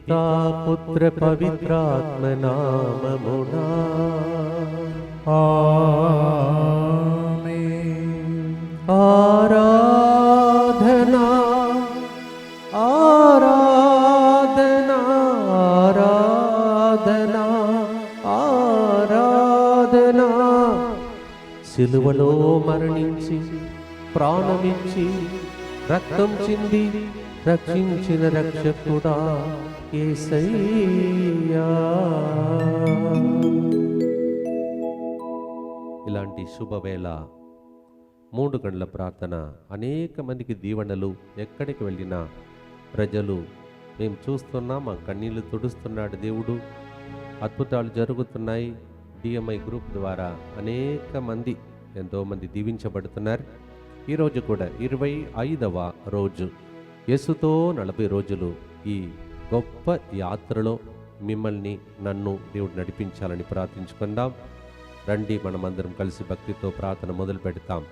పితా పుత్ర పవిత్రాత్మ నామమునా ఆమేన్. ఆరాధనా ఆరాధనా ఆరాధనా ఆరాధనా. సిలువలో మరణించి ప్రాణమిచ్చి రక్తం చింది రక్షించిన రక్షకుడా యేసయ్యా. ఇలాంటి శుభవేళ 3 గంటల ప్రార్థన అనేక మందికి దీవెనలు. ఎక్కడికి వెళ్ళినా ప్రజలు మేము చూస్తున్నాం, మా కన్నీళ్లు తుడుస్తున్నాడు దేవుడు, అద్భుతాలు జరుగుతున్నాయి. డిఎంఐ గ్రూప్ ద్వారా అనేక మంది ఎంతోమంది దీవించబడుతున్నారు. ఈరోజు కూడా 25వ రోజు యేసుతో 40 రోజులు. ఈ గొప్ప యాత్రలో మిమ్మల్ని నన్ను దేవుడు నడిపించాలని ప్రార్థించుకుందాం. రండి, మనమందరం కలిసి భక్తితో ప్రార్థన మొదలు పెడతాం.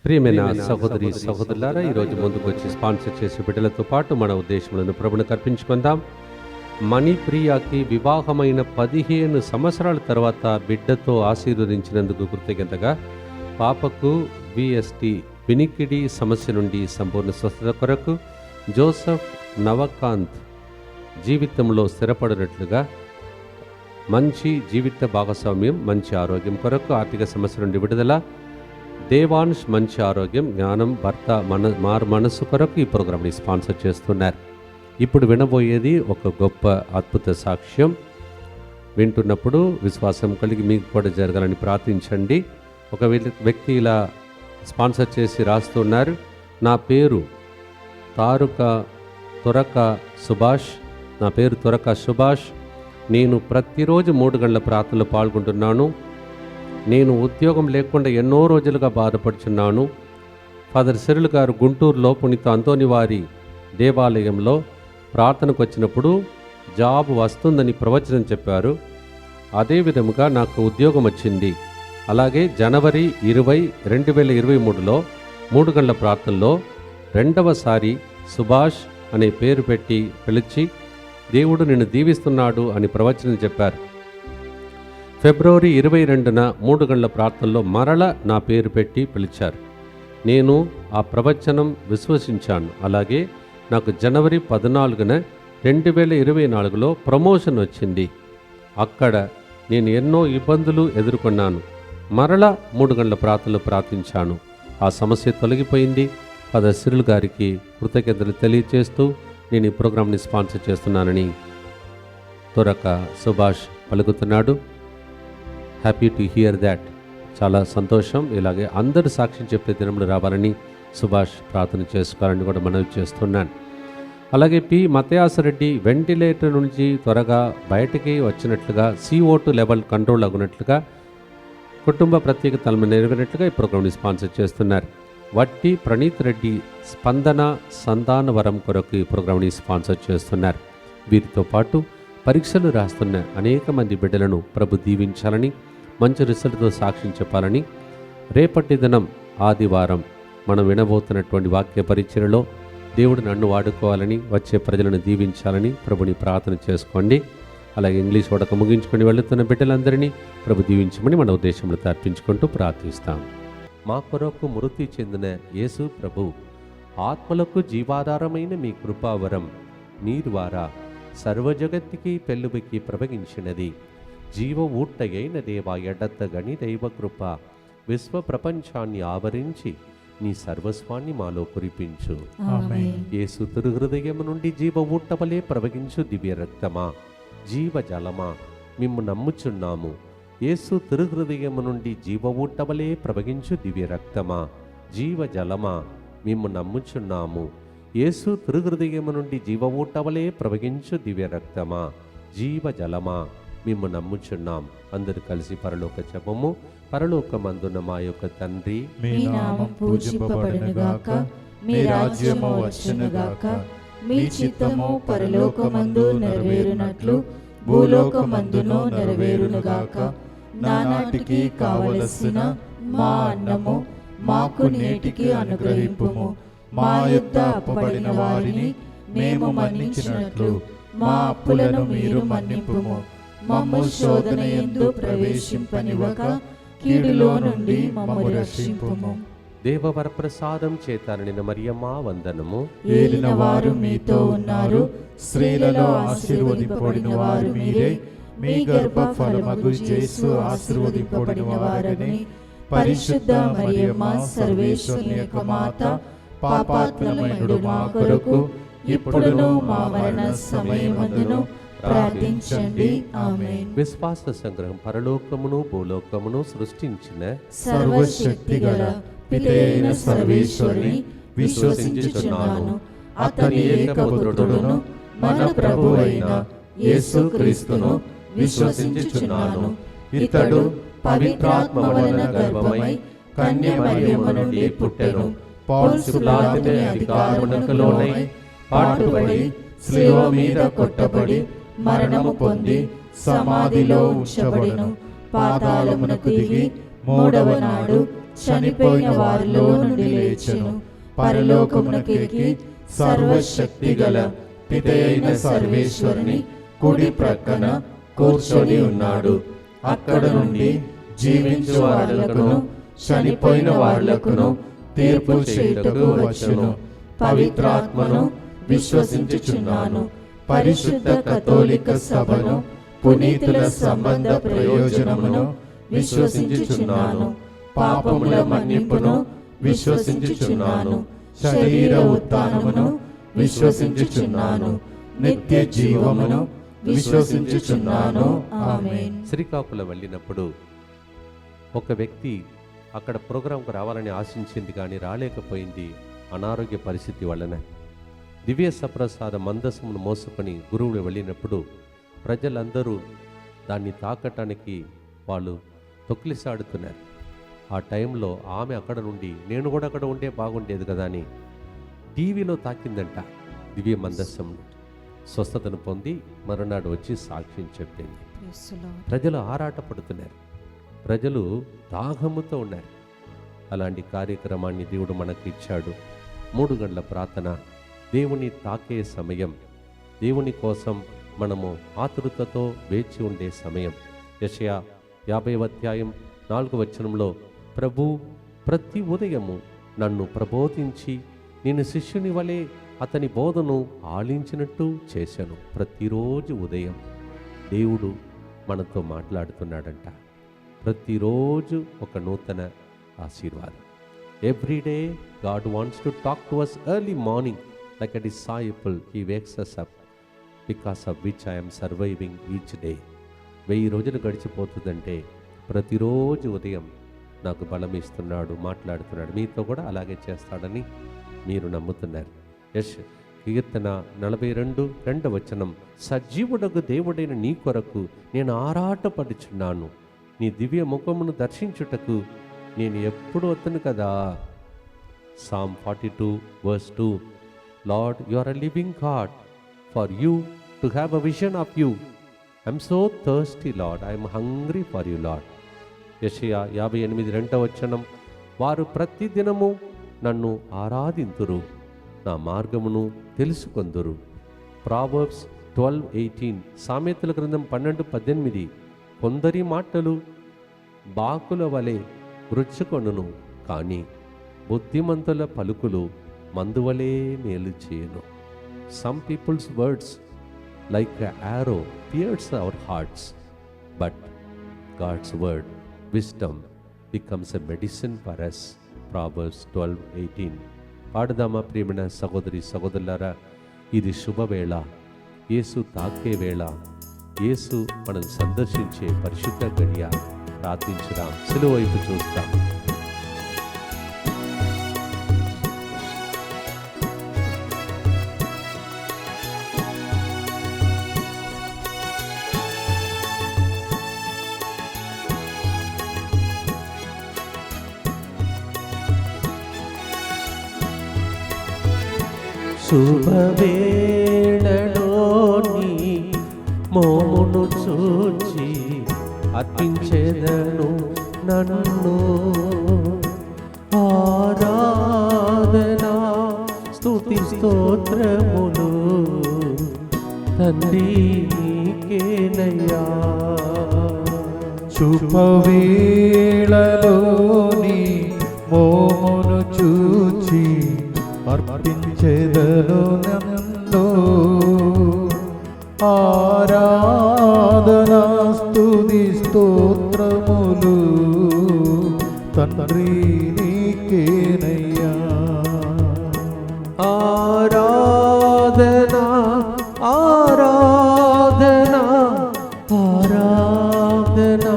ప్రియమైన సహోదరి సహోదరులారా, ఈరోజు ముందుకు వచ్చి స్పాన్సర్ చేసే బిడ్డలతో పాటు మన ఉద్దేశములను ప్రభువునికి అర్పించుకుందాం. మణిప్రియాకి వివాహమైన 15 సంవత్సరాల తర్వాత బిడ్డతో ఆశీర్వదించినందుకు కృతజ్ఞతగా పాపకు విఎస్టి వినికిడి సమస్య నుండి సంపూర్ణ స్వస్థత కొరకు జోసఫ్ నవకాంత్ జీవితంలో స్థిరపడినట్లుగా మంచి జీవిత భాగస్వామ్యం, మంచి ఆరోగ్యం కొరకు ఆర్థిక సమస్య నుండి విడుదల, దేవాంశ్ మంచి ఆరోగ్యం, జ్ఞానం, భర్త మనసు కొరకు ఈ ప్రోగ్రామ్ని స్పాన్సర్ చేస్తున్నారు. ఇప్పుడు వినబోయేది ఒక గొప్ప అద్భుత సాక్ష్యం. వింటున్నప్పుడు విశ్వాసం కలిగి మీకు కూడా జరగాలని ప్రార్థించండి. ఒక వ్యక్తి ఇలా స్పాన్సర్ చేసి రాస్తున్నారు. నా పేరు తురక సుభాష్. నా పేరు తురక సుభాష్. నేను ప్రతిరోజు 3 గంటల ప్రార్థనలో పాల్గొంటున్నాను. నేను ఉద్యోగం లేకుండా ఎన్నో రోజులుగా బాధపడుచున్నాను. ఫాదర్ సిరిల్ గారు గుంటూరులో పునీత అంతోని వారి దేవాలయంలో ప్రార్థనకు వచ్చినప్పుడు జాబ్ వస్తుందని ప్రవచనం చెప్పారు. అదే విధముగా నాకు ఉద్యోగం వచ్చింది. అలాగే జనవరి 20, 2023లో 3 గంటల ప్రార్థనలో 2వసారి సుభాష్ అనే పేరు పెట్టి పిలిచి దేవుడు నిన్ను దీవిస్తున్నాడు అని ప్రవచనం చెప్పారు. ఫిబ్రవరి 22న 3 గంటల ప్రార్థనలో మరల నా పేరు పెట్టి పిలిచారు. నేను ఆ ప్రవచనం విశ్వసించాను. అలాగే నాకు జనవరి 14న 2024లో ప్రమోషన్ వచ్చింది. అక్కడ నేను ఎన్నో ఇబ్బందులు ఎదుర్కొన్నాను. మరలా 3 గంటల ప్రార్థనలో ప్రార్థించాను. ఆ సమస్య తొలగిపోయింది. ఫాదర్ సిరిల్ గారికి కృతజ్ఞతలు తెలియజేస్తూ నేను ఈ ప్రోగ్రామ్ని స్పాన్సర్ చేస్తున్నానని తురక సుభాష్ పలుకుతున్నాడు. Happy to hear that. చాలా సంతోషం. ఇలాగే అందరూ సాక్ష్యం చెప్పే దినములు రావాలని సుభాష్ ప్రార్థన చేసుకోవాలని కూడా మనవి చేస్తున్నాను. అలాగే పి మతయాసరెడ్డి వెంటిలేటర్ నుంచి త్వరగా బయటికి వచ్చినట్లుగా, CO2 లెవెల్ కంట్రోల్ అగునట్లుగా, కుటుంబ ప్రత్యేకతలను నెరవేరినట్లుగా ఈ ప్రోగ్రామ్ని స్పాన్సర్ చేస్తున్నారు. వట్టి ప్రణీత్ రెడ్డి స్పందన సంతానవరం కొరకు ఈ ప్రోగ్రామ్ని స్పాన్సర్ చేస్తున్నారు. వీరితో పాటు పరీక్షలు రాస్తున్న అనేక మంది బిడ్డలను ప్రభు దీవించాలని, మంచి రిజల్ట్తో సాక్ష్యం చెప్పాలని, రేపటి దినం ఆదివారం మనం వినబోతున్నటువంటి వాక్య పరిచయలో దేవుడు నన్ను వాడుకోవాలని, వచ్చే ప్రజలను దీవించాలని ప్రభుని ప్రార్థన చేసుకోండి. అలాగే ఇంగ్లీష్ వడక ముగించుకొని వెళుతున్న బిడ్డలందరినీ ప్రభు దీవించమని మన ఉద్దేశంలో అర్పించుకుంటూ ప్రార్థిస్తాం. మా కొరకు మృతి చెందిన యేసు ప్రభు ఆత్మలకు జీవాధారమైన మీ కృపావరం మీ ద్వారా సర్వజగత్తికి పెళ్ళుబికి ప్రవగించినది. జీవ ఊట్టయైన దేవా ఎడత్తగని దైవ కృప విశ్వ ప్రపంచాన్ని ఆవరించి నీ సర్వస్వాన్ని మాలో కురిపించు. యేసు తిరుహృదయము నుండి జీవ ఊట్టవలే ప్రవగించు దివ్య రక్తమా, జీవ జలమా, మిమ్ము నమ్ముచున్నాము. యేసు తిరుహృదయము నుండి జీవ ఊట్టవలే ప్రవగించు దివ్య రక్తమా, జీవ జలమా, మిమ్ము నమ్ముచున్నాము. యేసు తిరుహృదయము నుండి జీవ ఊట్టవలే ప్రవగించు దివ్య రక్తమా, జీవ జలమా, మిమ్ము నమ్ముచున్నాం. అందరూ కలిసి పరలోక జపము. పరలోకమందున్న మా యొక్క తండ్రి, మీ నామం పూజింపబడునుగాక, మీ రాజ్యము వచ్చునుగాక, మీ చిత్తము పరలోకమందు నెరవేరునట్లు భూలోకమందును నెరవేరునుగాక. నానాటికి కావలసిన మా అన్నము మాకు నేటికి అనుగ్రహింపుము. మా యొద్ద అప్పబడిన వారిని మేము మన్నించినట్లు మా అప్పులను మీరు మన్నింపుము. మమ్ము శోధన యందు ప్రవేశింపనివ్వక కీడులో నుండి మమ్ము రక్షింపుము. దేవవరప్రసాదం చేత నిన్న మరియమ్మ వందనము. ఏలిన వారు మీతో ఉన్నారు, స్త్రీలలో ఆశీర్వదింపబడిన వారు మీరే. మీ గర్భ ఫలమగు యేసు ఆశీర్వదింపబడిన వారని. పరిశుద్ధ మరియమ్మ సర్వేశ్వరుని యొక్క మాత, పాపాత్ములమైనడు మా కొరకు ఇప్పుడును మా మరణ సమయమందును ప్రార్థించండి. ఆమేన్. విశ్వాస సంగ్రహం. పరలోకమును భూలోకమును సృష్టించిన సర్వశక్తిగల పితైన సర్వేశ్వరుని విశ్వసించుచున్నాను. అతని ఏకపుత్రుడును మన ప్రభువైన యేసుక్రీస్తును విశ్వసించుచున్నాను. ఇతడు పవిత్రాత్మ వలన గర్భమై కన్య మరియమ్మ నుండి పుట్టెను. పౌలు పిలాతుని అధికారమునకు లోనై పాటుపడి శిలువ మీద కొట్టబడి మరణము పొంది సమాధిలో ఉంచబడెను. పాతాళమునకు దిగి మూడవ నాడు చనిపోయిన వారిలో నుండి లేచెను. పరలోకమునకు ఎక్కి సర్వశక్తిగల పితయైన సర్వేశ్వరుని కుడి ప్రక్కన కూర్చొని ఉన్నాడు. అక్కడ నుండి జీవించు వారులకును చనిపోయిన వారులకును తీర్పు చేయుటకు వచ్చును. పవిత్రాత్మను విశ్వసించుచున్నాను. పరిశుద్ధ కథోలిక సభను, పునీతుల సంబంధ ప్రయోజనమును విశ్వసించుచున్నాను. పాపముల మన్నింపును విశ్వసించుచున్నాను. శరీర ఉత్థానమును విశ్వసించుచున్నాను. నిత్య జీవమును విశ్వసించుచున్నాను. ఆమేన్. శ్రీకాకుళం వెళ్ళినప్పుడు ఒక వ్యక్తి అక్కడ ప్రోగ్రాంకు రావాలని ఆశించింది కానీ రాలేకపోయింది. అనారోగ్య పరిస్థితి వలన దివ్య సప్రసాద మందసమును మోసుకొని గురువులు వెళ్ళినప్పుడు ప్రజలందరూ దాన్ని తాకటానికి వాళ్ళు తొక్కిలిసాడుతున్నారు. ఆ టైంలో ఆమె అక్కడ నుండి నేను కూడా అక్కడ ఉంటే బాగుండేది కదా అని టీవీలో తాకిందంట. దివ్య మందస్సం స్వస్థతను పొంది మరునాడు వచ్చి సాక్ష్యం చెప్పింది. ప్రజలు ఆరాటపడుతున్నారు, ప్రజలు దాహముతో ఉన్నారు. అలాంటి కార్యక్రమాన్ని దేవుడు మనకు ఇచ్చాడు. 3 గంటల ప్రార్థన, దేవుని తాకే సమయం, దేవుని కోసం మనము ఆతురతతో వేచి ఉండే సమయం. యెషయా 50వ అధ్యాయం 4వ వచనంలో ప్రభు ప్రతి ఉదయము నన్ను ప్రబోధించి నేను శిష్యుని వలె అతని బోధను ఆలించినట్టు చేశాను. ప్రతిరోజు ఉదయం దేవుడు మనతో మాట్లాడుతున్నాడంట. ప్రతిరోజు ఒక నూతన ఆశీర్వాదం. Every day God wants to talk to us early morning like a disciple. He wakes us up because of which I'm surviving each day. 1000 రోజులు గడిచిపోతుందంటే ప్రతిరోజు ఉదయం నాకు బలం ఇస్తున్నాడు, మాట్లాడుతున్నాడు. మీతో కూడా అలాగే చేస్తాడని మీరు నమ్ముతున్నారు. కీర్తన 42:2 వచనం, సజీవుడగు దేవుడైన నీ కొరకు నేను ఆరాటపడుచున్నాను, నీ దివ్య ముఖమును దర్శించుటకు నేను ఎప్పుడు వస్తును కదా. Psalm 42:2, Lord, you are a living God. For you to have a vision of you, I'm so thirsty, Lord. I'm hungry for you, Lord. యెషయా 58:2 వచనం, వారు ప్రతిదినము నన్ను ఆరాధింతురు, నా మార్గమును తెలుసుకొందురు. ప్రావర్బ్స్ 12:18, సామెతల గ్రంథం 12:18, కొందరి మాటలు బాకుల వలె రుచ్చుకొనును, కానీ బుద్ధిమంతుల పలుకులు మందువలే మేలు చేయను. Some people's words like an arrow pierce our hearts, but God's word, wisdom, becomes a medicine for us. Proverbs 12:18. పాడదామా ప్రియమైన సహోదరి సహోదరులారా, ఇది శుభవేళ, యేసు తాకే వేళ, యేసు మనం సందర్శించే పరిశుద్ధ గడియ. ప్రార్థించుదాం, సిలువ వైపు చూస్తాం. శుభవేళలోని మోమును చూచి అర్పించెదను నన్ను, ఆరాధన స్తుతి స్తోత్రములు తండ్రి నీకేనయ్యా. శుభవేళలోని మోమును చూచి అర్పించెదను నన్ను ఆరాధనా స్తుతి స్తోత్రములు తండ్రి నీకేనయ్యా. ఆరాధనా ఆరాధనా ఆరాధనా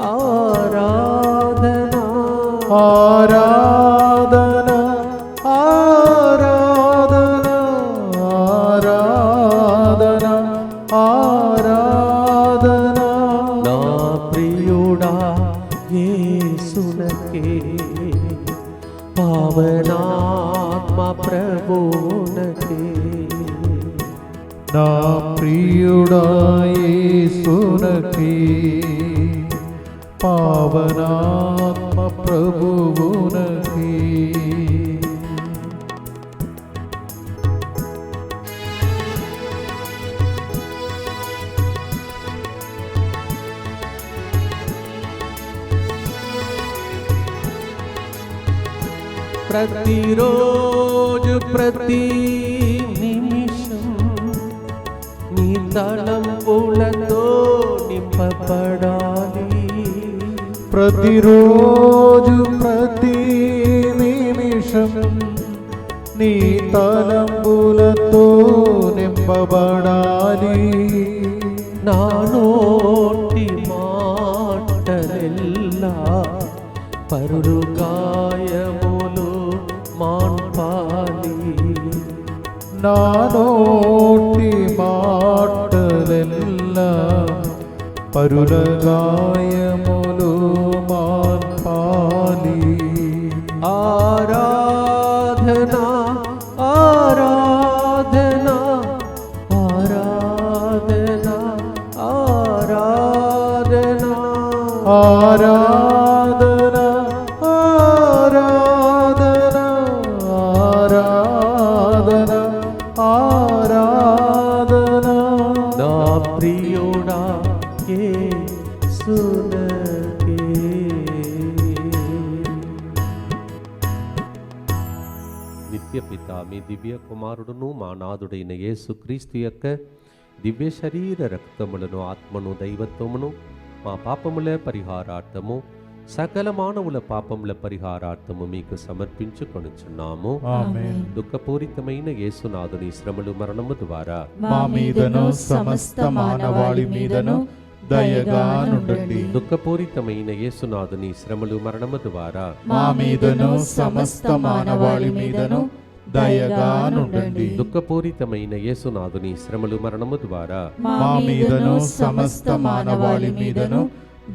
ఆరాధనా ఆరాధనా ఆరాధనా ఆరాధనా ఆరాధనా నా ప్రియుడా యేసునకే పావనాత్మ ప్రభువునకే. నా ప్రియుడా యేసునకే పావనాత్మ ప్రభువునకే. ప్రతిరోజు ప్రతి నిమిషం నీ తలంపులతో నింపబడాలి. ప్రతిరోజు ప్రతి నిమిషం నీ తలంపులతో నింపబడాలి. నా నోటి మాటలెల్లా పరులు గాయములు మాన్పాలి. నా నోటి మాటలెల్లా పరుల గాయములు మాన్పాలి. ఆరాధనా ఆరాధనా ఆరాధనా ఆరాధనా ఆరాధనా ఆరాధనా ఆరాధనా ఆరాధనా నా ప్రియుడా యేసునకే. నిత్య పిత మీ దివ్య కుమారుడును మా నాథుడైన యేసుక్రీస్తు యొక్క దివ్య శరీర రక్తములను ఆత్మను దైవత్వమును మా పాపముల పరిహారార్థము సకల మానవుల పాపముల పరిహారార్థము మీకు సమర్పించుకొనుచున్నాము. ఆమేన్. దుఃఖపూరితమైన యేసునాథుని శ్రమలు మరణము ద్వారా మా మీదను సమస్త మానవాళి మీదను దయగా నుండండి. దుఃఖపూరితమైన యేసునాథుని శ్రమలు మరణము ద్వారా మా మీదను సమస్త మానవాళి మీదను దయగా నుండండి. దుఃఖపూరితమైన యేసునాథుని శ్రమలు మరణము ద్వారా మా మీదను సమస్త మానవాళి మీదను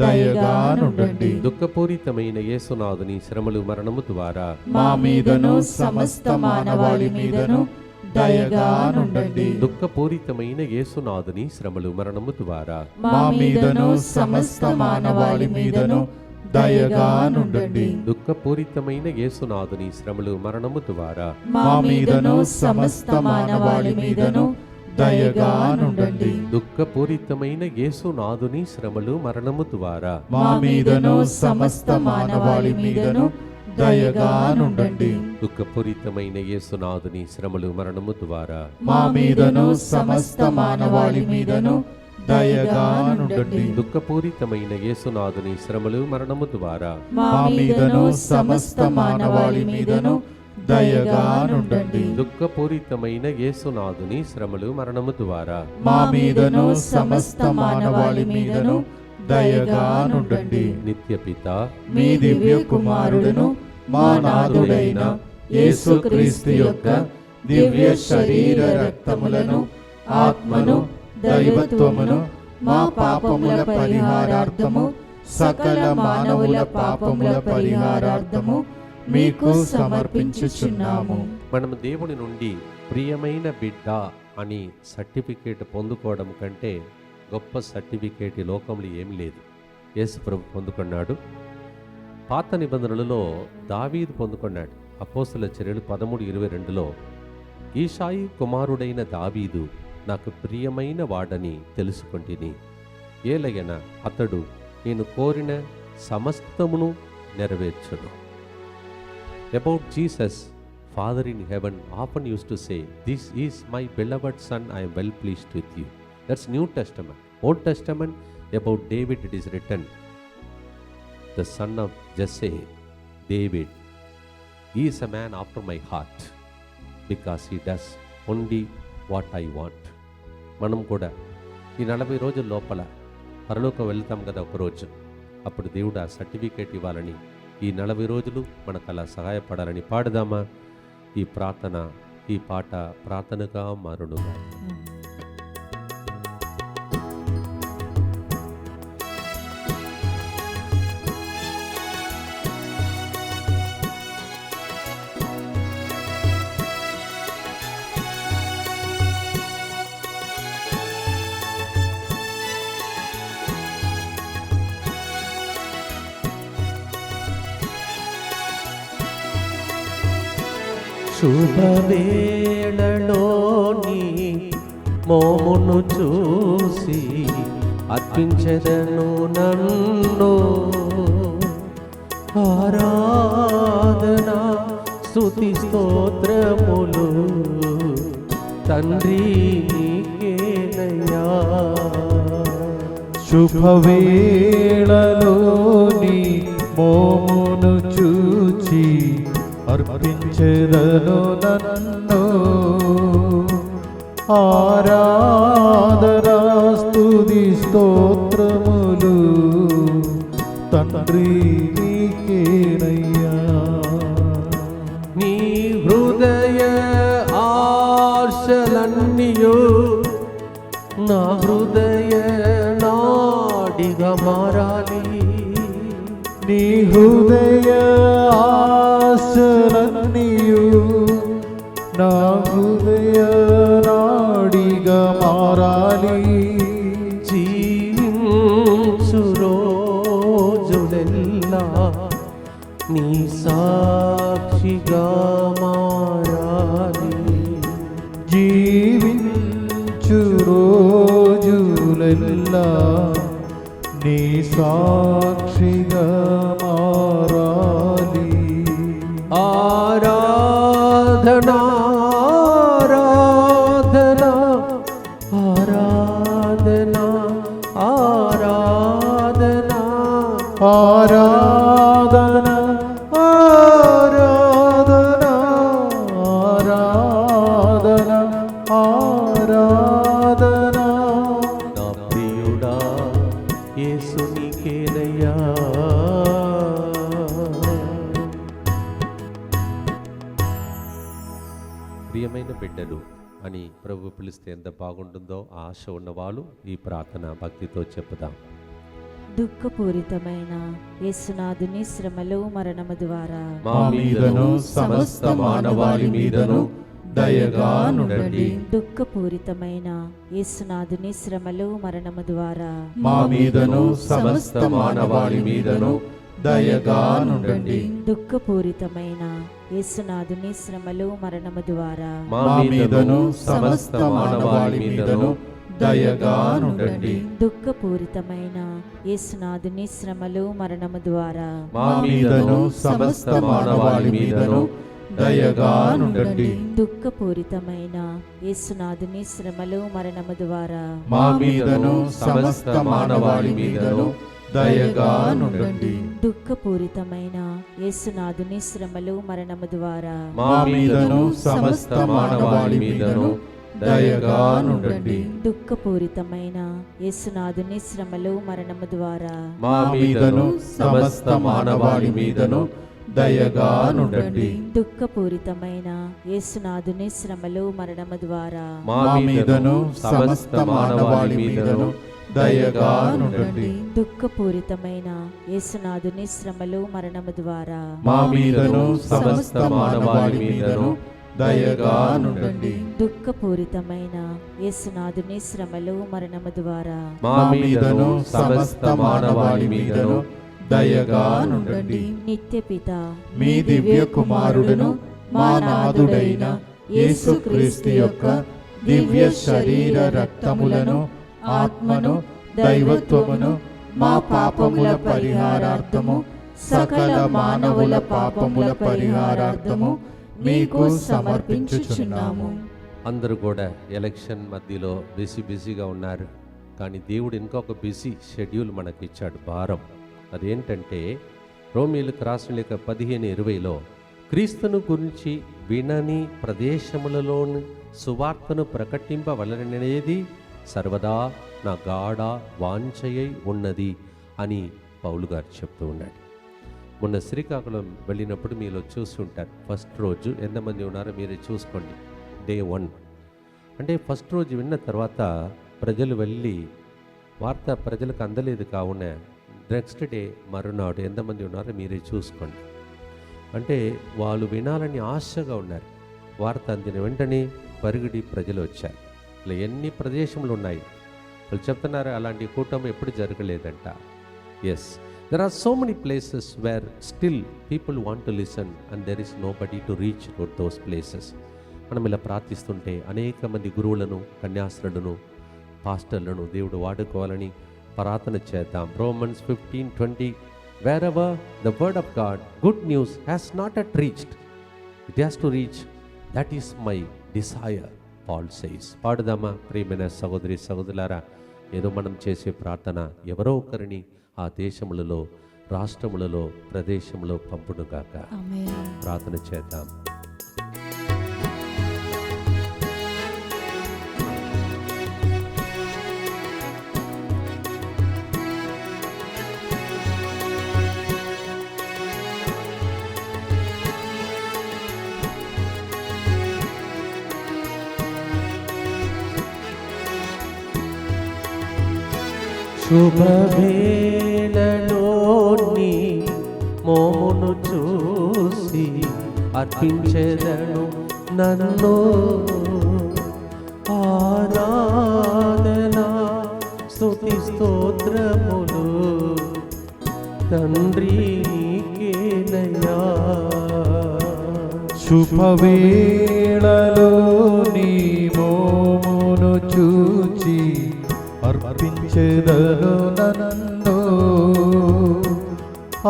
దయగా నుండండి. దుఃఖపూరితమైన యేసునాథుని శ్రమలు మరణము ద్వారా మా మీదను సమస్త మానవాళి మీదను దయగా నుండండి. దుఃఖపూరితమైన యేసునాథుని శ్రమలు మరణము ద్వారా మా మీదను సమస్త మానవాళి మీదను దయగా నుండండి. దుఃఖపూరితమైన యేసునాథుని శ్రమలు మరణము ద్వారా మా మీదను సమస్త మానవాళి మీదను దయగా నుండండి. దుఃఖపూరితమైన యేసునాథుని శ్రమలు మరణము ద్వారా మా మీదను సమస్త మానవాళి మీదను దయగా నుండండి. దుఃఖపూరితమైన యేసునాథుని శ్రమలు మరణము ద్వారా మా మీదను సమస్త మానవాళి మీదను దయగా నుండండి. దుఃఖపూరితమైన యేసునాథుని శ్రమలు మరణము ద్వారా మా మీదను సమస్త మానవాళి మీదను దయగా నుండండి. దుఃఖపూరితమైన యేసునాథుని శ్రమలు మరణము ద్వారా మా మీదను సమస్త మానవాళి మీదను దయగా నుండండి. నిత్య పిత మీ దివ్య కుమారుడును మా నాథుడైన యేసుక్రీస్తు యొక్క దివ్య శరీర రక్తములను ఆత్మను దైవత్వమును మా పాపముల పరిహారార్థము సకల మానవుల పాపముల పరిహారార్థము మీకు సమర్పించుచున్నాము. మనం దేవుని నుండి ప్రియమైన బిడ్డ అని సర్టిఫికేట్ పొందుకోవడం కంటే గొప్ప సర్టిఫికేట్ ఈ లోకంలో ఏమీ లేదు. యేసు ప్రభు పొందుకున్నాడు. పాత నిబంధనలలో దావీదు పొందుకున్నాడు. అపోస్తలుల చర్యలు 13:22లో ఈషాయి కుమారుడైన దావీదు నాకు ప్రియమైన వాడని తెలుసుకొంటిని. ఏలయన అతడు నేను కోరిన సమస్తమును నెరవేర్చును. About Jesus, Father in heaven often used to say, "This is my beloved Son, I am well pleased with you." That's New Testament. Old Testament, about David it is written, the son of Jesse, David, he is a man after my heart because he does only what I want. మనం కూడా ఈ 40 రోజుల లోపల పరలోకం వెళ్తాం కదా ఒకరోజు. అప్పుడు దేవుడు ఆ సర్టిఫికేట్ ఇవ్వాలని ఈ 40 రోజులు మనకు అలా సహాయపడాలని పాడదామా? ఈ ప్రార్థన, ఈ పాట ప్రార్థనగా మారునుగా. శుభవేళలోని మోమును చూసి అర్పించెదను నన్ను, ఆరాధన స్తుతి స్తోత్రములు తండ్రి నీకేనయ్యా. శుభవేళలోని మోమును చూచి అర్పించెదను నన్ను, ఆరాధన స్తుతి స్తోత్రములు తండ్రి నీకేనయ్యా. నీ హృదయ ఆశలన్నీయు నా హృదయ నాడిగా మారాలి. నీ హృదయ ఆశలన్నీయు నా హృదయ నాడిగా మారాలి. జీవించు రోజులెల్లా నీ సాక్షిగా మారాలి. జీవించు రోజులెల్లా నీ సాక్షిగా మారాలి. ఆరాధన ఆరాధన ఆరాధన ఆరాధన ఆరాధన ఆరాధన ఆరాధన ఆరాధన నా ప్రియుడా యేసు నీకేనయ్యా. ప్రియమైన బిడ్డలు అని ప్రభు పిలిస్తే ఎంత బాగుంటుందో ఆశ ఉన్నవాళ్ళు ఈ ప్రార్థన భక్తితో చెప్పుదాం. దుఃఖపూరితమైన యేసునాథుని శ్రమలు మరణము ద్వారా మా మీదను సమస్త మానవాళి మీదను దయగా నుండండి. దుఃఖపూరితమైన యేసునాథుని శ్రమలు మరణము ద్వారా మా మీదను సమస్త మానవాళి మీదను దయగా నుండండి. దుఃఖపూరితమైన యేసునాథుని శ్రమలు మరణము ద్వారా మా మీదను సమస్త మానవాళి మీదను దయగా నుండండి. దుఃఖపూరితమైన యేసునాథుని శ్రమలు మరణము ద్వారా మా మీదను సమస్త మానవాళి మీదను దయగా నుండండి. దుఃఖపూరితమైన యేసునాథుని శ్రమలు మరణము ద్వారా మా మీదను సమస్త మానవాళి మీదను దయగా నుండండి. దుఃఖపూరితమైన యేసునాథుని శ్రమలు మరణము ద్వారా మా మీదను సమస్త మానవాళి మీదను దయగా నుండండి. దుఃఖపూరితమైన యేసునాథుని శ్రమలు మరణము ద్వారా మా మీదను సమస్త మానవాళి మీదను దయగా నుండండి. దుఃఖపూరితమైన యేసునాథుని శ్రమలు మరణము ద్వారా మా మీదను సమస్త మానవాళి మీదను దయగా నుండండి. దుఃఖపూరితమైన యేసునాథుని శ్రమలు మరణము ద్వారా మా మీదను సమస్త మానవాళి మీదను దయగా నుండండి. దుఃఖపూరితమైన యేసునాథుని శ్రమలు మరణము ద్వారా మా మీదను సమస్త మానవాళి మీదను దయగా నుండండి. నిత్యపిత మీ దివ్య కుమారుడును మా నాథుడైన యేసుక్రీస్తు యొక్క దివ్య శరీర రక్తములను, ఆత్మను, దైవత్వమును మా పాపముల పరిహారార్థము, సకల మానవుల పాపముల పరిహారార్థము మీకు సమర్పించుచున్నాము. అందరూ కూడా ఎలక్షన్ మధ్యలో బిజీగా ఉన్నారు. కానీ దేవుడు ఇంకొక బిజీ షెడ్యూల్ మనకి ఇచ్చాడు, భారం. అదేంటంటే రోమీయులకు రాసిన లేఖ 15:20లో క్రీస్తును గురించి వినని ప్రదేశములలోని సువార్తను ప్రకటింపవలననేది సర్వదా నా గాఢ వాంఛయై ఉన్నది అని పౌలు గారు చెప్తూ ఉన్నాడు. మొన్న శ్రీకాకుళం వెళ్ళినప్పుడు మీరు చూసి ఉంటారు. ఫస్ట్ రోజు ఎంతమంది ఉన్నారో మీరే చూసుకోండి. డే 1 అంటే ఫస్ట్ రోజు విన్న తర్వాత ప్రజలు వెళ్ళి వార్త ప్రజలకు అందలేదు కావున నెక్స్ట్ డే మరునాడు ఎంతమంది ఉన్నారో మీరే చూసుకోండి. అంటే వాళ్ళు వినాలని ఆశగా ఉన్నారు. వార్త అందిన వెంటనే పరిగిడి ప్రజలు వచ్చారు. ఇలా ఎన్ని ప్రదేశములు ఉన్నాయి. వాళ్ళు చెప్తున్నారు అలాంటి కూటమి ఎప్పుడు జరగలేదంట. Yes, there are so many places where still people want to listen and there is nobody to reach to those places. మనం ఇలా ప్రార్థిస్తుంటే అనేక మంది గురువులను, కన్యాస్త్రులను, పాస్టర్లను దేవుడు వాడుకోవాలని ప్రార్థన చేద్దాం. Romans 15:20 wherever the word of God, good news has not yet reached, it has to reach. That is my desire, Paul says. పాడుదామా ప్రియమైన సహోదరి సహోదరులారా? ఏదో మనం చేసే ప్రార్థన ఎవరో ఒకరిని ఆ దేశములలో, రాష్ట్రములలో, ప్రదేశంలో పంపుడుగాక. ఆమేన్. ప్రార్థన చేద్దాం. శుభవేళలోని మోమును చూసి అర్పించెదను నన్ను ఆరాధన స్తుతి స్తోత్రములు తండ్రి నీకేనయ్యా. శుభవేళలో నీ మోమును చూచి అర్పించెదను నన్ను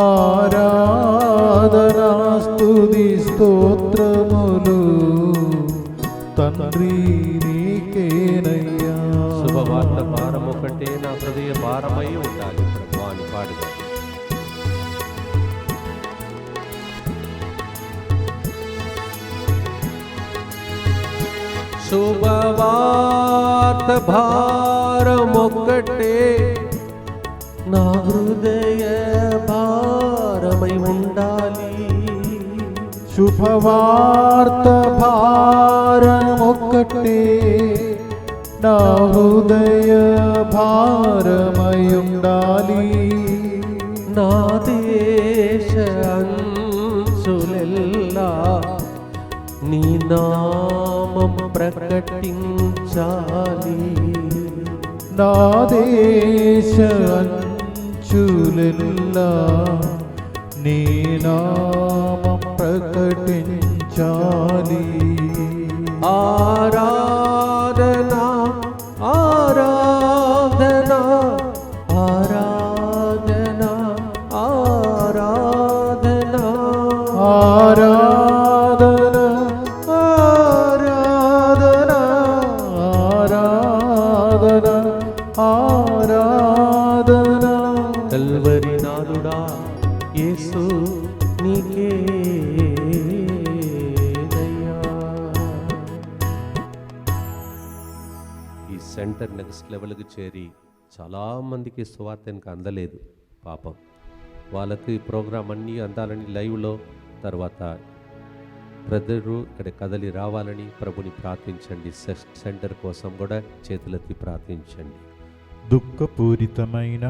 ఆరాధనా స్తుతి స్తోత్రములు తండ్రి నీకేనయ్యా. శుభవార్త భారము కంటే నా హృదయ భారమై ఉండాలి ప్రభు అని పాడుగా. శుభవార్త భారమొక్కటే నా హృదయ భారమై ఉండాలి. శుభవార్త భారమొక్కటే నా హృదయ భారమై ఉండాలి. నా దేశ అంచులెల్లా నీ నామం ప్రకటించాలి. నా దేశ అంచులెల్లా నీ నామం ప్రకటించాలి. ఆరాధన ఆరాధన ఆరాధన ఆరాధన ఆరాధన ఆరాధన ఆరాధన ఆరాధన కల్వరి నాదుడా యేసు నీకే దయా. ఈ సెంటర్ నెక్స్ట్ లెవెల్కి చేరి చాలామందికి సువార్త ఇంకా అందలేదు పాపం. వాళ్ళకి ఈ ప్రోగ్రాం అన్నీ అందాలని లైవ్లో, తర్వాత బ్రదరు ఇక్కడ కదలి రావాలని ప్రభుని ప్రార్థించండి. సెంటర్ కోసం కూడా చేతులెత్తి ప్రార్థించండి. దుఃఖపూరితమైన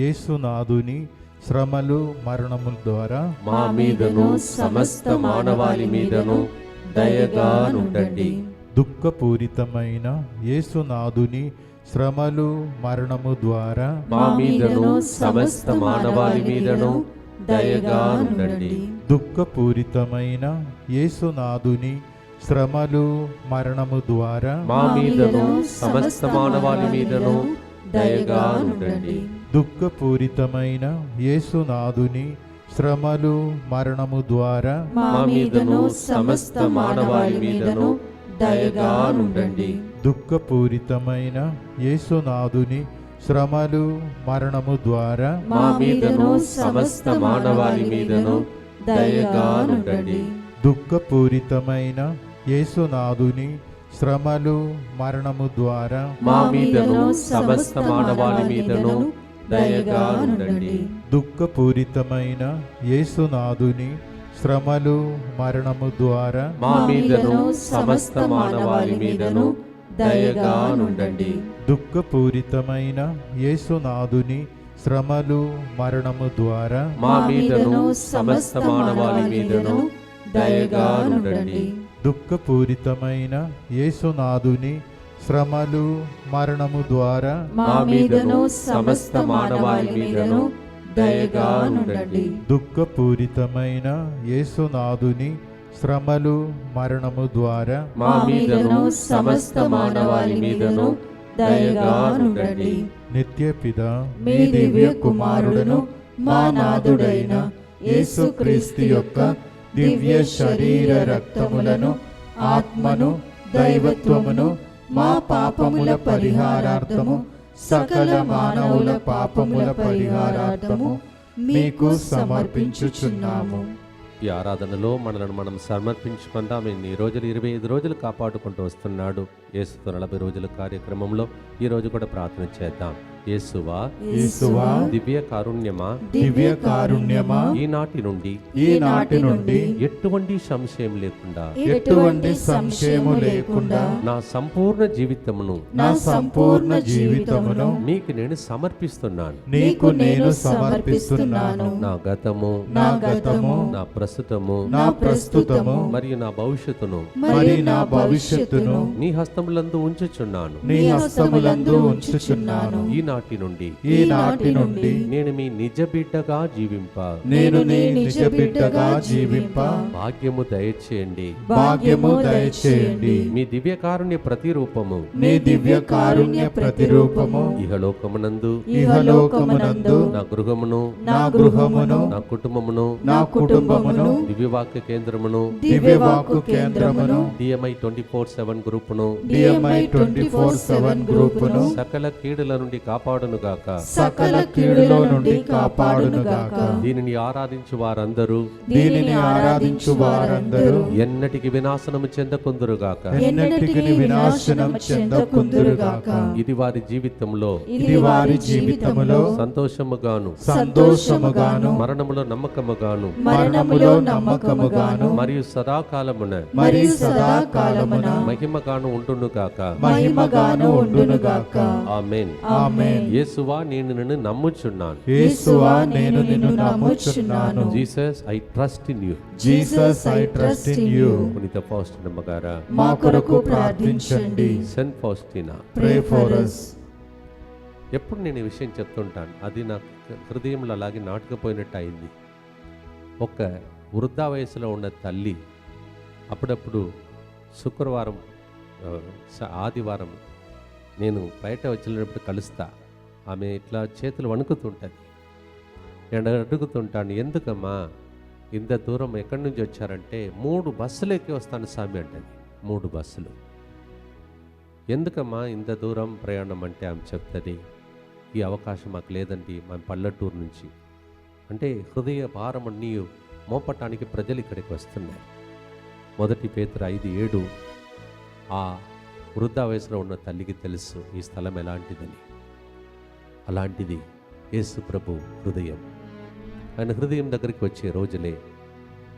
యేసునాథుని శ్రమలు మరణముల ద్వారా మా మీదను సమస్త మానవాళి మీదను దయగా నుండండి. దుఃఖపూరితమైన యేసునాథుని శ్రమలు మరణము ద్వారా మా మీదను సమస్త మానవాళి మీదను దయగా నుండండి. దుఃఖపూరితమైన యేసునాథుని శ్రమలు మరణము ద్వారా మా మీదను సమస్త మానవాళి మీదను దయగా ఉండండి. దుఃఖపూరితమైన యేసునాథుని శ్రమలు మరణము ద్వారా మా మీదను సమస్త మానవాళి మీదను దయగా ఉండండి. దుఃఖపూరితమైన యేసునాథుని శ్రమలు మరణము ద్వారా మా మీదను సమస్త మానవాళి మీదను దయగా ఉండండి. దుఃఖపూరితమైన యేసునాథుని శ్రమలు మరణము ద్వారా మా మీదను సమస్త మానవాళి మీదను దయగా ఉండండి. దుఃఖపూరితమైన యేసునాథుని శ్రమలు మరణము ద్వారా మా మీదను సమస్త మానవాళి మీదను దయగా ఉండండి. దుఃఖపూరితమైన యేసునాథుని శ్రమలు మరణము ద్వారా మా మీదను సమస్త మానవాళి మీదను దయగా ఉండండి. దుఃఖపూరితమైన యేసునాథుని శ్రమలు మరణము ద్వారా మా మీదను సమస్త మానవాళి మీదను దయగా ఉండండి. దుఃఖపూరితమైన యేసునాథుని శ్రమలు మరణము ద్వారా మా మీదను సమస్త మానవాళి మీదను దయగా ఉండండి. నిత్యపిత మీ దివ్య కుమారుడును మా నాథుడైన యేసుక్రీస్తు యొక్క దివ్య శరీర రక్తములను ఆత్మను దైవత్వమును మా పాపముల పరిహారార్థము సకల మానవుల పాపముల పరిహారార్థము మీకు సమర్పించుచున్నాము. ఈ ఆరాధనలో మనలను మనం సమర్పించుకుందాం. ఈ రోజులు 25 రోజులు కాపాడుకుంటూ వస్తున్నాడు. యేసుతో 40 రోజుల కార్యక్రమంలో ఈ రోజు కూడా ప్రార్థన చేద్దాం. యేసువా, యేసువా, దివ్య కారుణ్యమా, దివ్య కారుణ్యమా, ఈనాటి నుండి ఎటువంటి సంశయం లేకుండా ఎటువంటి సంశయము లేకుండా నా సంపూర్ణ జీవితమును నీకు నేను సమర్పిస్తున్నాను. నీకు నేను సమర్పిస్తున్నాను. నా గతము, నా ప్రస్తుతము మరియు నా భవిష్యత్తును నీ హస్తములందు ఉంచుచున్నాను. ఈనాటి నుండి నేను మీ నిజ బిడ్డగా జీవింప భాగ్యము దయచేయండి. మీ దివ్య కారుణ్య ప్రతిరూపము ఇహలోకమునందు నా గృహమును నా కుటుంబమును దివ్యవాక్య కేంద్రమును DMI 24/7 గ్రూపును సకల కీడుల నుండి కాపాడునుగాక. దీనిని ఆరాధించు వారందరూ ఎన్నటికి వినాశనము చెందకుందురుగాక. ఇది వారి జీవితంలో సంతోషముగాను మరణములో నమ్మకముగాను మరియు సదాకాలమున మహిమగాను ఉండునుగాక. ఆమేన్. యేసువా, నేను నిన్ను నమ్ముచున్నాను. Jesus, I trust in you. పునీత ఫౌస్టినా గారా, మా కొరకు ప్రార్థించండి. Saint Faustina, Pray for us. ఎప్పుడు నేను ఈ విషయం చెప్తుంటాను, అది నా హృదయంలో అలాగే నాటుకుపోయినట్టు అయింది. ఒక వృద్ధా వయసులో ఉన్న తల్లి అప్పుడప్పుడు శుక్రవారం ఆదివారం నేను బయట వచ్చినప్పుడు కలుస్తా. ఆమె ఇట్లా చేతులు వణుకుతుంటుంది. నేను అడుగుతుంటాను, ఎందుకమ్మా ఇంత దూరం ఎక్కడి నుంచి వచ్చారంటే 3 బస్సులు ఎక్కి వస్తాను స్వామి అంటది. 3 బస్సులు. ఎందుకమ్మా ఇంత దూరం ప్రయాణం అంటే ఆమె చెప్తుంది, ఈ అవకాశం మాకు లేదండి, మా పల్లెటూరు నుంచి. అంటే హృదయ భారం అన్నీ మోపటానికి ప్రజలు ఇక్కడికి వస్తున్నారు. 1 పేతురు 5:7 ఆ వృద్ధా వయసులో ఉన్న తల్లికి తెలుసు ఈ స్థలం ఎలాంటిదని. అలాంటిది యేసు ప్రభు హృదయం. ఆయన హృదయం దగ్గరికి వచ్చే రోజులే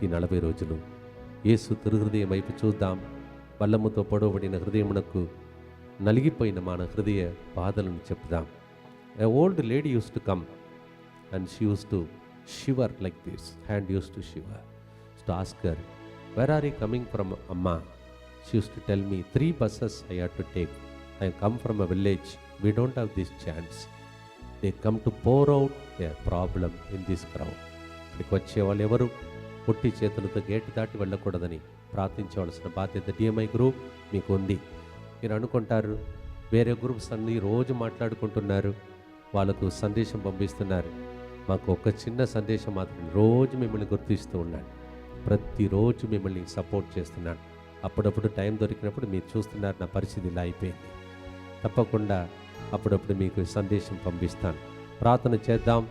ఈ 40 రోజులు. యేసు తిరుహృదయం వైపు చూద్దాం. బల్లముతో పొడవబడిన హృదయమునకు నలిగిపోయిన మన హృదయ బాధలను చెప్దాం. A old lady used to come and she used to shiver like this. Hand used to shiver. To ask her, where are you coming from, Amma? She used to tell me, 3 buses I had to take. I come from a village. We don't have this chance. They come to pour out their problem in this crowd. ఇక్కడికి వచ్చే వాళ్ళు ఎవరు పొట్టి చేతులతో gate దాటి వెళ్ళకూడదని ప్రార్థించవలసిన బాధ్యత DMI group మీకు ఉంది. మీరు అనుకుంటారు వేరే గ్రూప్స్ అన్నీ రోజు మాట్లాడుకుంటున్నారు, వాళ్ళకు సందేశం పంపిస్తున్నారు. మాకు ఒక చిన్న సందేశం మాత్రం రోజు మిమ్మల్ని గుర్తిస్తూ ఉన్నాను, ప్రతిరోజు మిమ్మల్ని సపోర్ట్ చేస్తున్నాను. అప్పుడప్పుడు టైం దొరికినప్పుడు మీరు చూస్తున్నారు నా పరిస్థితి ఇలా అయిపోయింది. తప్పకుండా అప్పుడప్పుడు మీకు సందేశం పంపిస్తాను. ప్రార్థన చేద్దాం,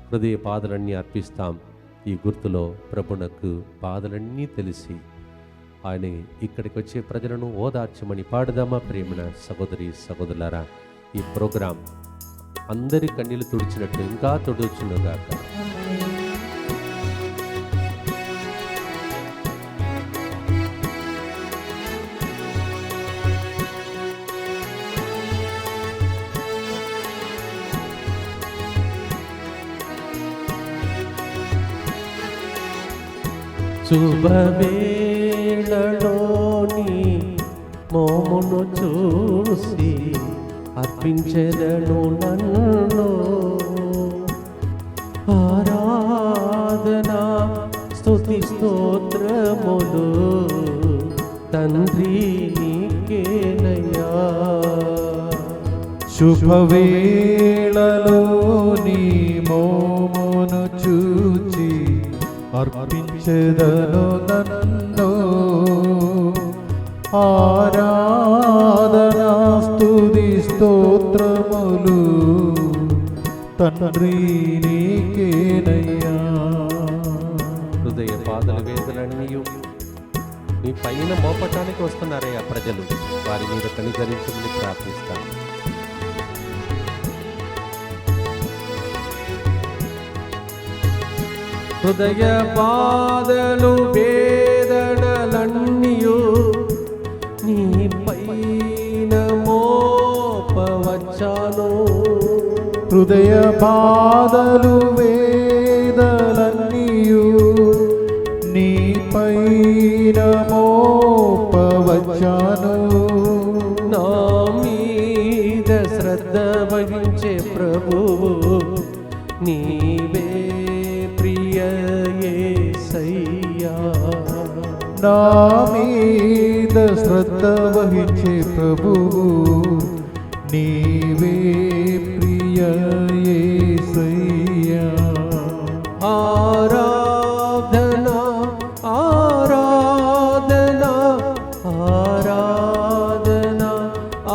హృదయ బాధలన్నీ అర్పిస్తాం. ఈ గుర్తులో ప్రభునకు బాధలన్నీ తెలిసి ఆయన ఇక్కడికి వచ్చే ప్రజలను ఓదార్చమని పాడుదామా. ప్రేమన సహోదరి సహోదరులారా, ఈ ప్రోగ్రాం అందరి కన్నీళ్లు తుడిచినట్టు ఇంకా తుడుచునుగాక. శుభవేళలోని మోమును చూసి అర్పించెదను నన్ను ఆరాధన స్తుతి స్తోత్రములు తండ్రి నీకేనయ్యా. శుభవేళలోని మోమును చూచి అర్పించెదను నన్ను ఆరాధన స్తుతి స్తోత్రములు తండ్రి నీకేనయ్యా. హృదయ బాధల వేదనన్నీ మీ పైన మోపటానికి వస్తున్నారయ్యా ప్రజలు, వారి మీద కనికరించమని ప్రార్థిస్తాను. హృదయ బాధలు వేదనలన్నీయు నీ పైన మోపవచ్చాను. హృదయ బాధలు వేదనలన్నీయు నీ పైన మోపవచ్చాను. నా మీద శ్రద్ధ వహించే ప్రభువు నీవే ప్రియ యేసయ్యా. నా మీద శ్రద్ధ వహించే ప్రభువు నీవే ప్రియ యేసయ్యా. ఆరాధన ఆరాధన ఆరాధన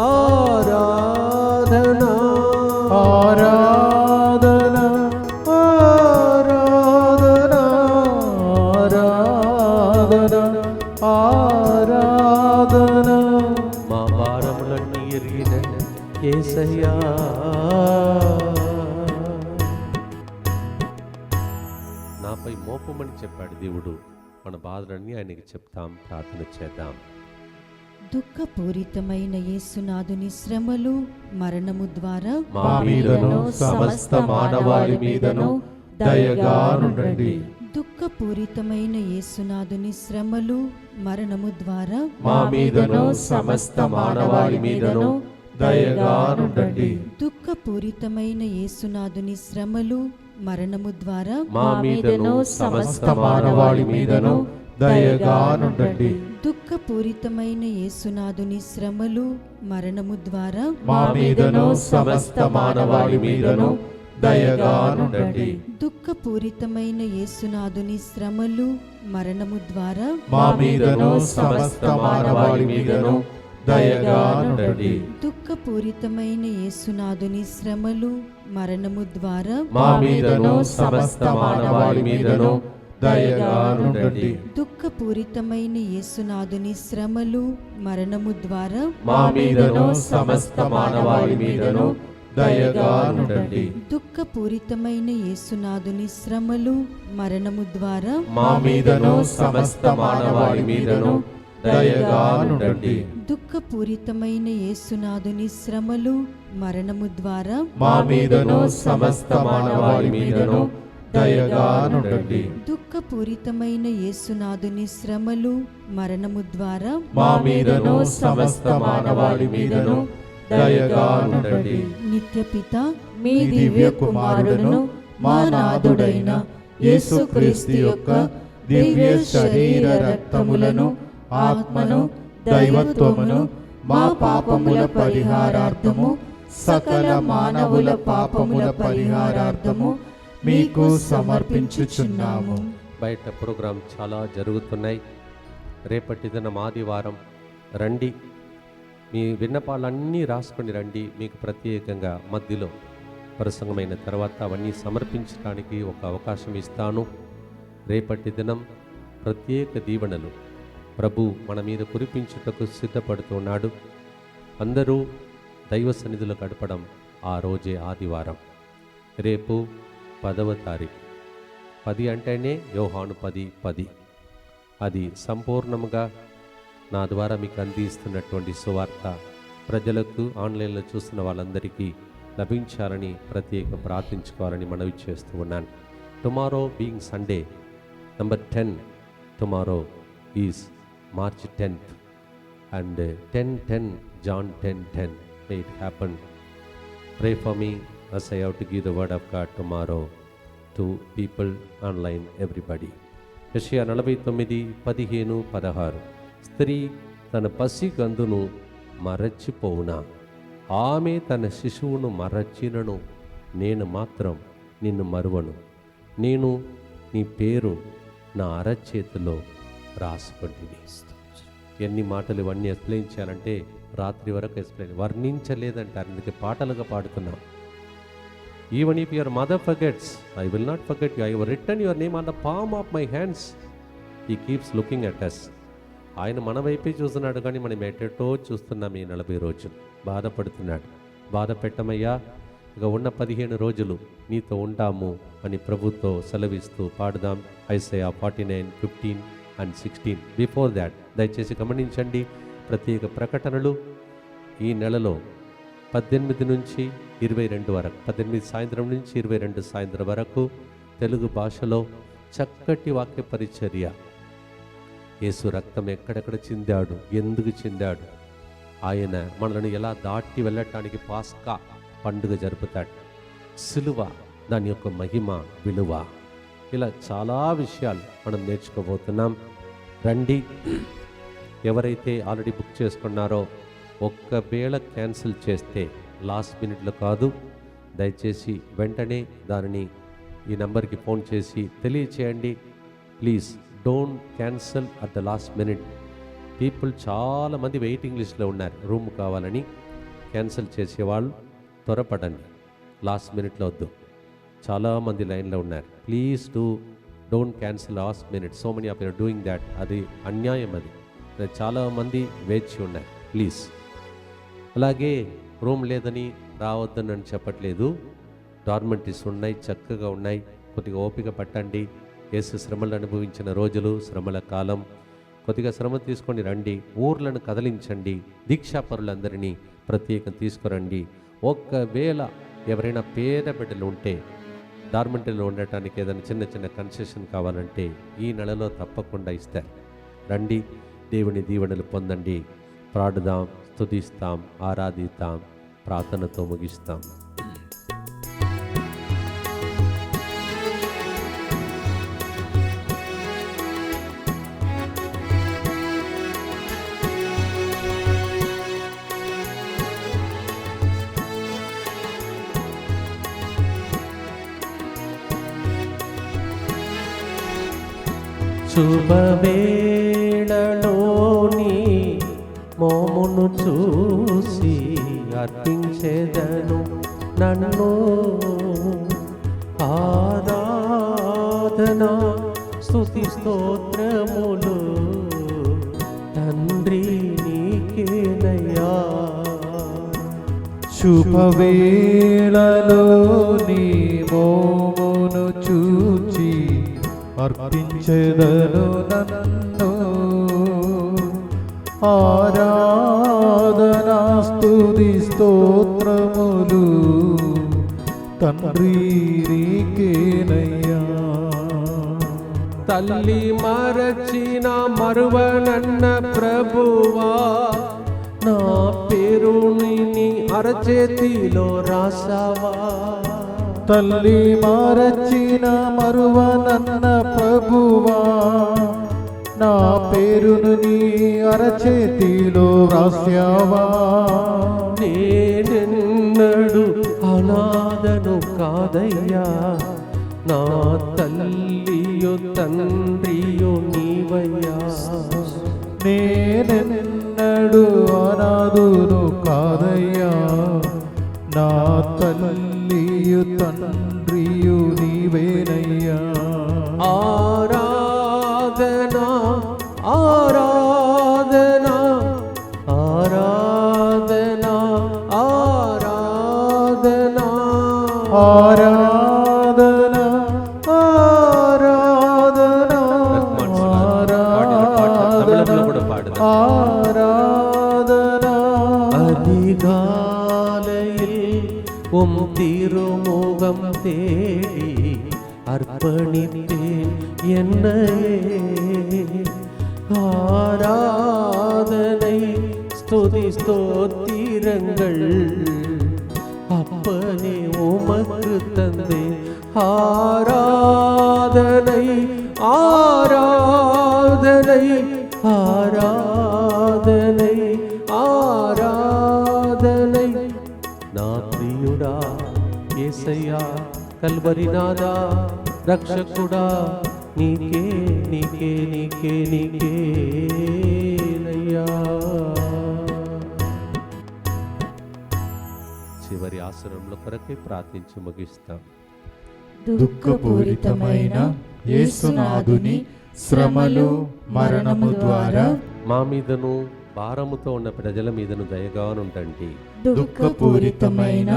ఆరాధన ఆరాధన ఆరాధన ఆరాధన ఆరాధన మా భారములన్నీ ఎరిగిన యేసయ్యా. నాపై మోపమని చెప్పాడు దేవుడు. మన బాధలన్నీ ఆయనకి చెప్తాం, ప్రార్థన చేద్దాం. దుఃఖపూరితమైన యేసునాథుని శ్రమలు మరణము ద్వారా మా మీదను సమస్త మానవాళి మీదను దయగా నుండండి. దుఃఖపూరితమైన యేసునాథుని శ్రమలు మరణము ద్వారా మా మీదను సమస్త మానవాళి మీదను దయగా నుండండి. దుఃఖపూరితమైన యేసునాథుని శ్రమలు మరణము ద్వారా మా మీదను సమస్త మానవాళి మీదను దయగా నుండండి. దుఃఖపూరితమైన యేసునాథుని శ్రమలు మరణము ద్వారా మా మీదను సమస్త మానవాళి మీదను దయగా నుండండి. దుఃఖపూరితమైన యేసునాథుని శ్రమలు మరణము ద్వారా మా మీదను సమస్త మానవాళి మీదను దయగా నుండండి. దుఃఖపూరితమైన యేసునాథుని శ్రమలు మరణము ద్వారా మా మీదను సమస్త మానవాళి మీదను దయగా నుండండి. దుఃఖపూరితమైన యేసునాథుని శ్రమలు మరణము ద్వారా మా మీదను సమస్త మానవాళి మీదను దయగా నుండండి. దుఃఖపూరితమైన యేసునాథుని శ్రమలు మరణము ద్వారా మా మీదను సమస్త మానవాళి మీదను దయగా నుండండి. దుఃఖపూరితమైన యేసునాథుని శ్రమలు మరణము ద్వారా మా మీదను సమస్త మానవాళి మీదను దయగా నుండండి. దుఃఖపూరితమైన యేసునాథుని శ్రమలు మరణము ద్వారా మా మీదను సమస్త మానవాళి మీదను దయగా నుండండి. నిత్యపిత మీ దివ్య కుమారుడును మా నాథుడైన యేసుక్రీస్తు యొక్క దివ్య శరీర రక్తములను ఆత్మను దైవత్వమును మా పాపముల పరిహారార్థము సకల మానవుల పాపముల పరిహారార్థము మీకు సమర్పించుచున్నాము. బయట ప్రోగ్రాం చాలా జరుగుతున్నాయి. రేపటి దినం ఆదివారం రండి, మీ విన్నపాలన్నీ రాసుకొని రండి. మీకు ప్రత్యేకంగా మధ్యలో ప్రసంగమైన తర్వాత అవన్నీ సమర్పించడానికి ఒక అవకాశం ఇస్తాను. రేపటి దినం ప్రత్యేక దీవెనలు ప్రభు మన మీద కురిపించుటకు సిద్ధపడుతున్నాడు. అందరూ దైవ సన్నిధిలో గడపడం ఆ రోజే ఆదివారం. రేపు 10వ తారీఖు. 10 అంటేనే యోహాను 10:10. అది సంపూర్ణంగా నా ద్వారా మీకు అందిస్తున్నటువంటి సువార్త ప్రజలకు ఆన్లైన్లో చూస్తున్న వాళ్ళందరికీ లభించాలని ప్రత్యేక ప్రార్థించుకోవాలని మనవి చేస్తూ ఉన్నాను. Tomorrow being Sunday number 10, tomorrow is March 10th and 10:10 John 10:10. May it happen. Pray for me as I have to give the word of God tomorrow to people online, everybody. యెషయా 49:15-16. స్త్రీ తన పసి గందును మరచిపోవునా, ఆమె తన శిశువును మరచినను, నేను మాత్రం నిన్ను మరువను. నేను నీ పేరు నా అరచేతిలో రాసుకుంటుంది. ఎన్ని మాటలు ఇవన్నీ ఎక్స్ప్లెయిన్ చేయాలంటే రాత్రి వరకు ఎక్స్ప్లెయిన్ వర్ణించలేదంటారు. అందుకే పాటలుగా పాడుతున్నాం. Even if your mother forgets, I will not forget you. I have written your name on the palm of my hands. He keeps looking at us. ఆయన మన వైపే చూస్తున్నాడు, కానీ మనం ఎటెటో చూస్తున్నాం. ఈ 40 రోజులు బాధపడుతున్నాడు. బాధ పెట్టమయ్యా, ఇక ఉన్న 15 రోజులు నీతో ఉంటాము అని ప్రభుతో సెలవిస్తూ పాడుదాం. Isaiah 49:15 and 16. బిఫోర్ దాట్ దయచేసి గమనించండి, ప్రత్యేక ప్రకటనలు ఈ నెలలో 18 నుంచి 22 వరకు, 18 సాయంత్రం నుంచి 22 సాయంత్రం వరకు తెలుగు భాషలో చక్కటి వాక్య పరిచర్య. యేసు రక్తం ఎక్కడెక్కడ చిందాడు, ఎందుకు చిందాడు, ఆయన మనల్ని ఎలా దాటి వెళ్ళటానికి పాస్కా పండుగ జరుపుతాడు, సిలువ దాని యొక్క మహిమ విలువ, ఇలా చాలా విషయాలు మనం నేర్చుకోబోతున్నాం. రండి. ఎవరైతే ఆల్రెడీ బుక్ చేసుకున్నారో ఒక్కవేళ క్యాన్సిల్ చేస్తే లాస్ట్ మినిట్లో కాదు, దయచేసి వెంటనే దానిని ఈ నంబర్కి ఫోన్ చేసి తెలియచేయండి. Please don't cancel at the last minute. People చాలామంది వెయిటింగ్ లిస్ట్లో ఉన్నారు రూమ్ కావాలని. క్యాన్సిల్ చేసేవాళ్ళు త్వరపడండి, లాస్ట్ మినిట్లో వద్దు. చాలామంది లైన్లో ఉన్నారు. Please don't cancel last minute. So many of you are doing that. అది అన్యాయం. అది చాలామంది వేచి ఉన్నారు. ప్లీజ్. అలాగే రూమ్ లేదని రావద్దని అని చెప్పట్లేదు. డార్మెంటరీస్ ఉన్నాయి, చక్కగా ఉన్నాయి. కొద్దిగా ఓపిక పట్టండి. యేసు శ్రమలు అనుభవించిన రోజులు, శ్రమల కాలం. కొద్దిగా శ్రమ తీసుకొని రండి. ఊర్లను కదిలించండి. దీక్షాపరులందరినీ ప్రత్యేకం తీసుకురండి. ఒకవేళ ఎవరైనా పేద బిడ్డలు ఉంటే డార్మెంటరీలో ఉండటానికి ఏదైనా చిన్న చిన్న కన్సెషన్ కావాలంటే ఈ నెలలో తప్పకుండా ఇస్తారు. రండి, దేవుని దీవెనలు పొందండి. ప్రార్థిద్దాం, స్తుతిస్తాం, ఆరాధిద్దాం, ప్రార్థనతో ముగిస్తాం. శుభవేళలోని మోమును చూసి అర్పించెదను నన్ను. ఆరాధన స్తుతి స్తోత్రములు తండ్రి నీకేనయ్యా. శుభవేళలోని మోమును చూచి అర్పించెదను నన్ను. ఆరాధనా స్తుతి స్తోత్రములు తండ్రి నీకేనయ్యా. తల్లి మరచిన మరువనన్న ప్రభువా, నా పేరుని నీ అరచేతిలో రాసావా. తల్లి మరచిన మరువనన్న ప్రభువా, నా పేరును నీ అరచేతిలో వ్రాస్యావా. నేనెన్నడు అనాథను కాదయ్యా, నా తల్లియో తండ్రియో నీవయ్యా. నేనెన్నడు అనాథును కాదయ్యా, నా తల్లియు తండ్రియు నీవేనయ్యా. ఆరాధనా ఆరాధనా ఆరాధనా ఆరాధనా ఆరాధన ఆరాధన ఆరాధన அதிகாலையில் உம் திருமுகம் தேடி அர்ப்பணித்தேன் என்னையே. ஆராதனை ஸ்துதி ஸ்தோத்திரங்கள் அப்பனே உமக்கு தந்தே. ஆராதனை ஆராதனை ఆరాధనై ఆరాధనై నా ప్రియుడా యేసయ్యా, కల్వరినాథా రక్షకుడా, నీకే నీకే నీకే నీకేనయ్యా. చివరి ఆసనంలో కొరకే ప్రార్థించి ముగిస్తాం. దుఃఖపూరితమైన యేసునాథుని శ్రమలు మరణము ద్వారా మా మీదను భారముతో ఉన్న ప్రజల మీదను దయగానుండండి. దుఃఖపూరితమైన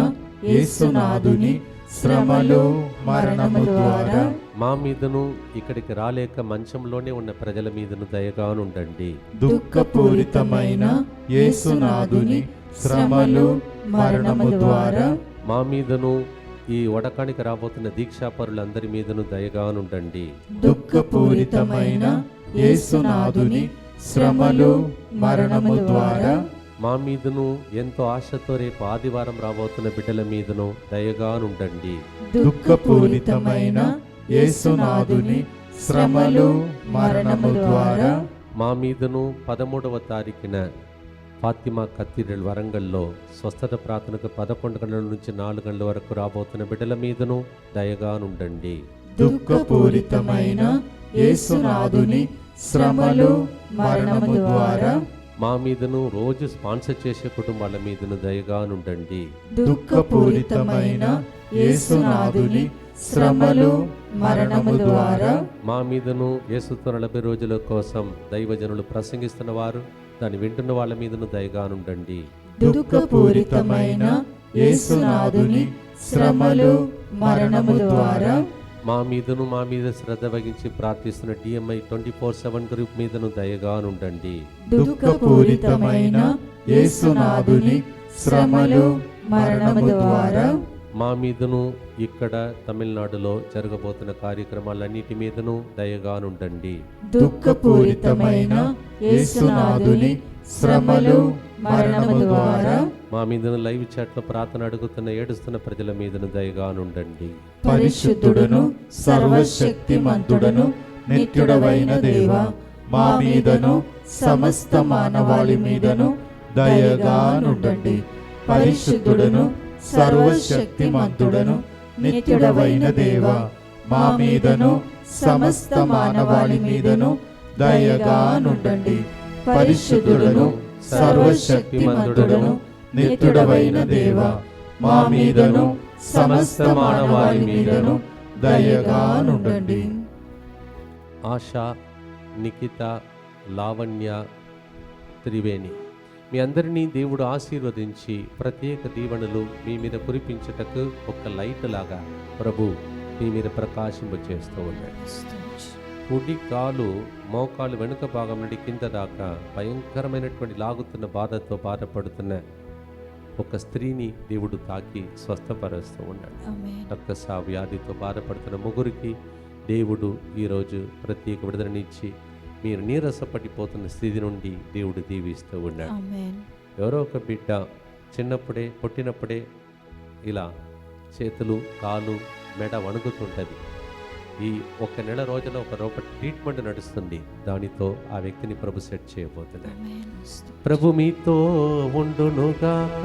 యేసునాథుని శ్రమలు మరణము ద్వారా మా మీదను ఇక్కడికి రాలేక మంచంలోనే ఉన్న ప్రజల మీదను దయగానుండండి. దుఃఖపూరితమైన యేసునాథుని శ్రమలు మరణము ద్వారా మా మీదను ఈ వడకానికి రాబోతున్న దీక్షాపరులందరి మీదను దయగానుండండి. దుఃఖపూరితమైన యేసునాథుని శ్రమలు మరణము ద్వారా మా మీదను ఎంతో ఆశతో రేపు ఆదివారం రాబోతున్న బిడ్డల మీదను దయగానుండండి. దుఃఖపూరితమైన యేసునాథుని శ్రమలు మరణము ద్వారా మా మీదను 13వ తారీఖున ఫాతిమా కథీడ్రల్ వరంగల్లో స్వస్థత ప్రార్థనకు 11 గంటల నుంచి 4 గంటల వరకు రాబోతున్న బిడ్డల మీదను దయగానుండండి. దుఃఖపూరితమైన యేసునాథుని శ్రమలు మరణము ద్వారా మా మీదను రోజు స్పాన్సర్ చేసే కుటుంబాల మీదను దయగానుండండి. దుఃఖపూరితమైన యేసునాథుని శ్రమలు మరణము ద్వారా మా మీదను యేసుతో 40 రోజుల కోసం దైవజనులు ప్రసంగిస్తున్న వారు దాన్ని వింటున్న వాళ్ళ మీదను దయగానుండండి. దుఃఖపూరితమైన యేసునాథుని శ్రమలు మరణము ద్వారా మా మీదను మా మీద శ్రద్ధ వహించి ప్రార్థిస్తున్న DMI 24/7 గ్రూప్ మీదను దయగానుండండి. దుఃఖపూరితమైన యేసునాథుని శ్రమలు మరణము ద్వారా మా మీదను ఇక్కడ తమిళనాడులో జరగబోతున్న కార్యక్రమాలన్నిటి మీదను దయగానుండండి. దుఃఖపూరితమైన యేసునాథుని శ్రమలు మరణము ద్వారా మా మీదను లైవ్ చాట్లో ప్రార్థన అడుగుతున్న ఏడుస్తున్న ప్రజల మీదను దయగానుండండి. పరిశుద్ధుడును సర్వశక్తిమంతుడను నిత్యుడవైన దేవా, మా మీదను సమస్త మానవాళి మీదను దయగానుండండి. పరిశుద్ధుడును సర్వశక్తిమంతుడను నిత్యుడవైన దేవా, మా మీదను సమస్త మానవాళి మీదను దయగానుండండి. పరిశుద్ధుడను సర్వశక్తిమంతుడను నిత్యుడవైన దేవా, మా మీదను సమస్త మానవాళి మీదను దయగానుండండి. ఆశ, నిఖిత, లావణ్య, త్రివేణి మీ అందరినీ దేవుడు ఆశీర్వదించి ప్రత్యేక దీవెనలు మీ మీద కురిపించుటకు ఒక లైట్ లాగా ప్రభు మీ మీద ప్రకాశింపచేస్తూ ఉన్నాడు. కుడి కాలు మోకాలు వెనుక భాగం నుండి కింద దాకా భయంకరమైనటువంటి లాగుతున్న బాధతో బాధపడుతున్న ఒక స్త్రీని దేవుడు తాకి స్వస్థపరుస్తూ ఉన్నాడు. రక్తస్రావ వ్యాధితో బాధపడుతున్న ముగ్గురికి దేవుడు ఈరోజు ప్రత్యేక విడుదలనిచ్చి మీరు నీరసపడిపోతున్న స్థితి నుండి దేవుడు దీవిస్తూ ఉన్నాడు. ఎవరో ఒక బిడ్డ చిన్నప్పుడే పుట్టినప్పుడే ఇలా చేతులు కాలు మెడ వణుకుతుంటుంది. ఈ ఒక నెల రోజుల ఒక ట్రీట్మెంట్ నడుస్తుంది. దానితో ఆ వ్యక్తిని ప్రభు సెట్ చేయబోతున్నాడు. ప్రభు మీతో ఉండునుగాక.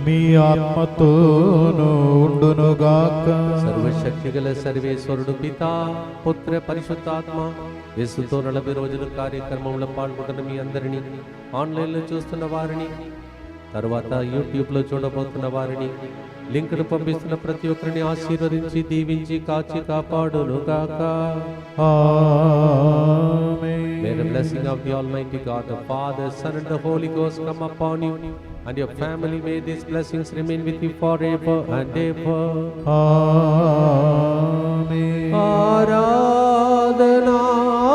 మీ ఆత్మతోను ఉండునుగాక. సర్వశక్తి గల సర్వేశ్వరుడు పితా, పుత్ర, పరిశుద్ధాత్మ యేసుతో 40 రోజుల కార్యక్రమంలో పాల్గొంటున్న మీ అందరినీ, ఆన్లైన్లో చూస్తున్న వారిని, తర్వాత యూట్యూబ్లో చూడబోతున్న వారిని, లింక్ను పంపిస్తున్న ప్రతి ఒక్కరిని ఆశీర్వదించి దీవించి కాచి కాపాడునుగాక. ఆమేన్. May the blessing of the Almighty God, the Father, Son and the Holy Ghost come upon you and your family. May these blessings remain with you forever and ever. ఆమేన్. ఆరాధనా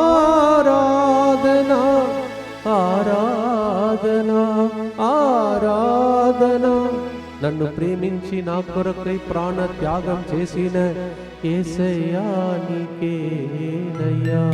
ఆరాధనా ఆరాధనా ఆరాధనా. నన్ను ప్రేమించి నా కొరకై ప్రాణ త్యాగం చేసిన యేసయ్యా నీకేనయ్యా.